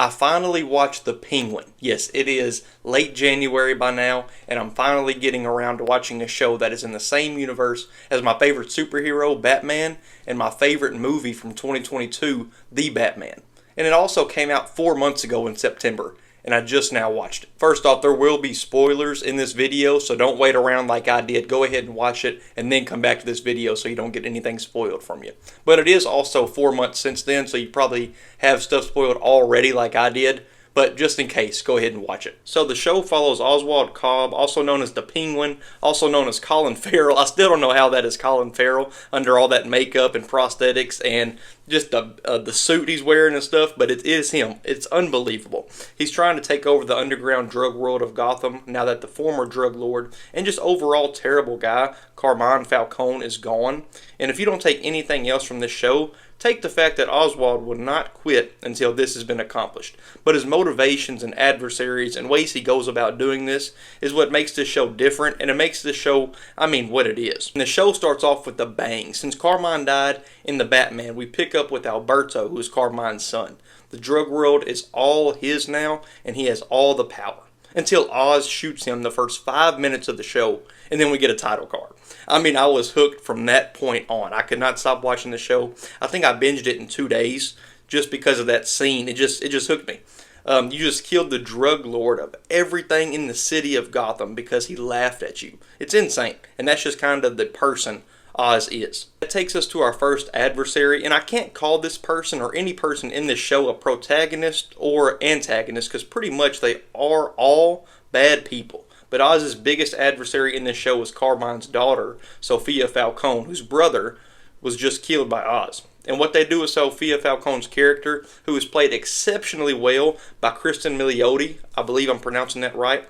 I finally watched The Penguin. Yes, it is late January by now, and I'm finally getting around to watching a show that is in the same universe as my favorite superhero, Batman, and my favorite movie from 2022, The Batman. And it also came out 4 months ago in September, and I just now watched it. First off, there will be spoilers in this video, so don't wait around like I did. Go ahead and watch it, and then come back to this video so you don't get anything spoiled from you. But it is also 4 months since then, so you probably have stuff spoiled already like I did. But just in case, go ahead and watch it. So the show follows Oswald Cobb, also known as the Penguin, also known as Colin Farrell. I still don't know how that is Colin Farrell under all that makeup and prosthetics and just the suit he's wearing and stuff, but it is him. It's unbelievable. He's trying to take over the underground drug world of Gotham now that the former drug lord and just overall terrible guy, Carmine Falcone, is gone. And if you don't take anything else from this show, take the fact that Oswald will not quit until this has been accomplished. But his motivations and adversaries and ways he goes about doing this is what makes this show different, and it makes this show, what it is. And the show starts off with a bang. Since Carmine died in The Batman, we pick up with Alberto, who is Carmine's son. The drug world is all his now, and he has all the power. Until Oz shoots him the first 5 minutes of the show, and then we get a title card. I was hooked from that point on. I could not stop watching the show. I think I binged it in 2 days just because of that scene. It just hooked me. You just killed the drug lord of everything in the city of Gotham because he laughed at you. It's insane, and that's just kind of the person Oz is. That takes us to our first adversary, and I can't call this person or any person in this show a protagonist or antagonist because pretty much they are all bad people. But Oz's biggest adversary in this show was Carmine's daughter, Sophia Falcone, whose brother was just killed by Oz. And what they do with Sophia Falcone's character, who is played exceptionally well by Kristen Milioti, I believe I'm pronouncing that right.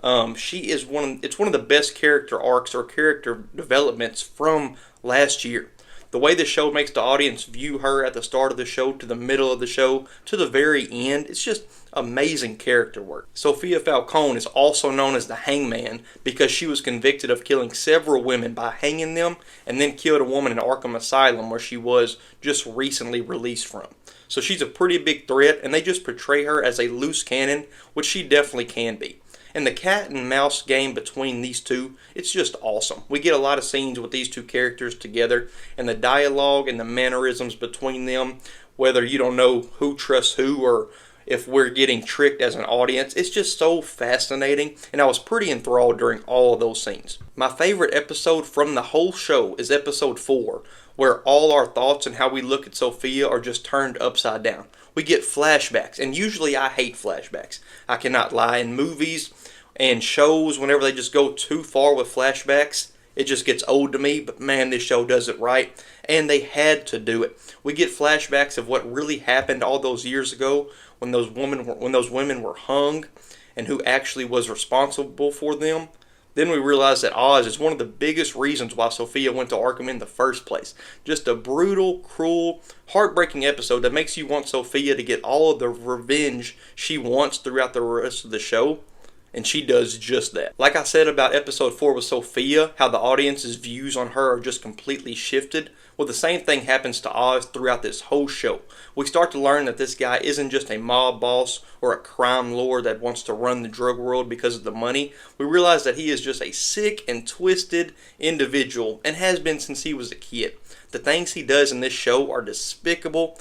It's one of the best character arcs or character developments from last year. The way the show makes the audience view her at the start of the show to the middle of the show to the very end, it's just amazing character work. Sophia Falcone is also known as the Hangman because she was convicted of killing several women by hanging them and then killed a woman in Arkham Asylum where she was just recently released from. So she's a pretty big threat, and they just portray her as a loose cannon, which she definitely can be. And the cat and mouse game between these two, it's just awesome. We get a lot of scenes with these two characters together, and the dialogue and the mannerisms between them, whether you don't know who trusts who or if we're getting tricked as an audience, it's just so fascinating, and I was pretty enthralled during all of those scenes. My favorite episode from the whole show is episode 4, where all our thoughts and how we look at Sophia are just turned upside down. We get flashbacks, and usually I hate flashbacks. I cannot lie. In movies and shows, whenever they just go too far with flashbacks, it just gets old to me, but man, this show does it right, and they had to do it. We get flashbacks of what really happened all those years ago when those women were hung and who actually was responsible for them. Then we realize that Oz is one of the biggest reasons why Sophia went to Arkham in the first place. Just a brutal, cruel, heartbreaking episode that makes you want Sophia to get all of the revenge she wants throughout the rest of the show. And she does just that. Like I said about episode 4 with Sophia, how the audience's views on her are just completely shifted. Well, the same thing happens to Oz throughout this whole show. We start to learn that this guy isn't just a mob boss or a crime lord that wants to run the drug world because of the money. We realize that he is just a sick and twisted individual and has been since he was a kid. The things he does in this show are despicable,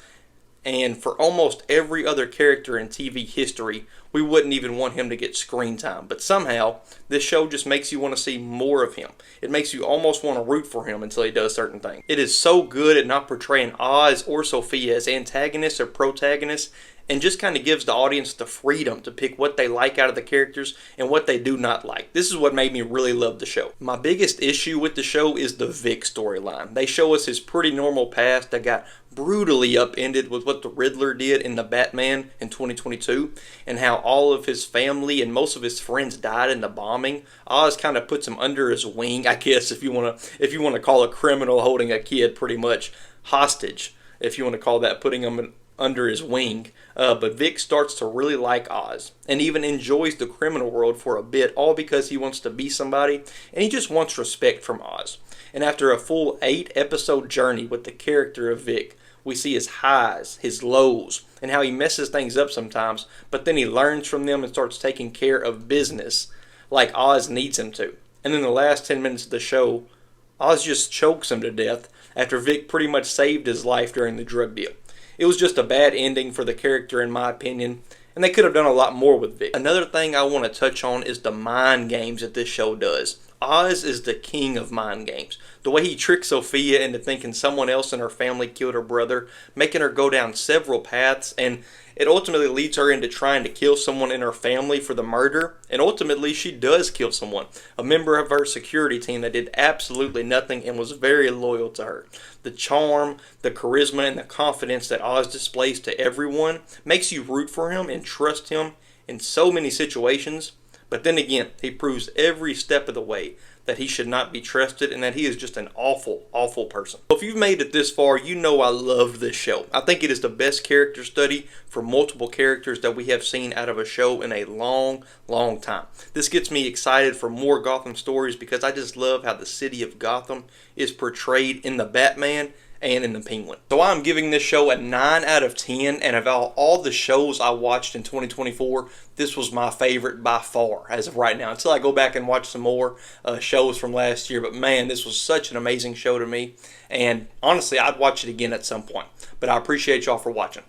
and for almost every other character in TV history, we wouldn't even want him to get screen time. But somehow, this show just makes you want to see more of him. It makes you almost want to root for him until he does certain things. It is so good at not portraying Oz or Sophia as antagonists or protagonists, and just kind of gives the audience the freedom to pick what they like out of the characters and what they do not like. This is what made me really love the show. My biggest issue with the show is the Vic storyline. They show us his pretty normal past that got brutally upended with what the Riddler did in The Batman in 2022, and how all of his family and most of his friends died in the bombing. Oz kind of puts him under his wing, I guess, if you want to call a criminal holding a kid pretty much hostage, if you want to call that putting him under his wing. But Vic starts to really like Oz and even enjoys the criminal world for a bit, all because he wants to be somebody and he just wants respect from Oz. And after a full 8-episode journey with the character of Vic, We see his highs, his lows, and how he messes things up sometimes, but then he learns from them and starts taking care of business like Oz needs him to. And then the last 10 minutes of the show, Oz just chokes him to death after Vic pretty much saved his life during the drug deal. It was just a bad ending for the character in my opinion, and they could have done a lot more with Vic. Another thing I want to touch on is the mind games that this show does. Oz is the king of mind games. The way he tricks Sophia into thinking someone else in her family killed her brother, making her go down several paths, and it ultimately leads her into trying to kill someone in her family for the murder, and ultimately she does kill someone, a member of her security team that did absolutely nothing and was very loyal to her. The charm, the charisma, and the confidence that Oz displays to everyone makes you root for him and trust him in so many situations. But then again, he proves every step of the way that he should not be trusted and that he is just an awful, awful person. If you've made it this far, you know I love this show. I think it is the best character study for multiple characters that we have seen out of a show in a long, long time. This gets me excited for more Gotham stories because I just love how the city of Gotham is portrayed in the Batman and in the Penguin. So I'm giving this show a 9 out of 10, and of all the shows I watched in 2024, this was my favorite by far as of right now, until I go back and watch some more shows from last year. But man, this was such an amazing show to me, and honestly, I'd watch it again at some point. But I appreciate y'all for watching.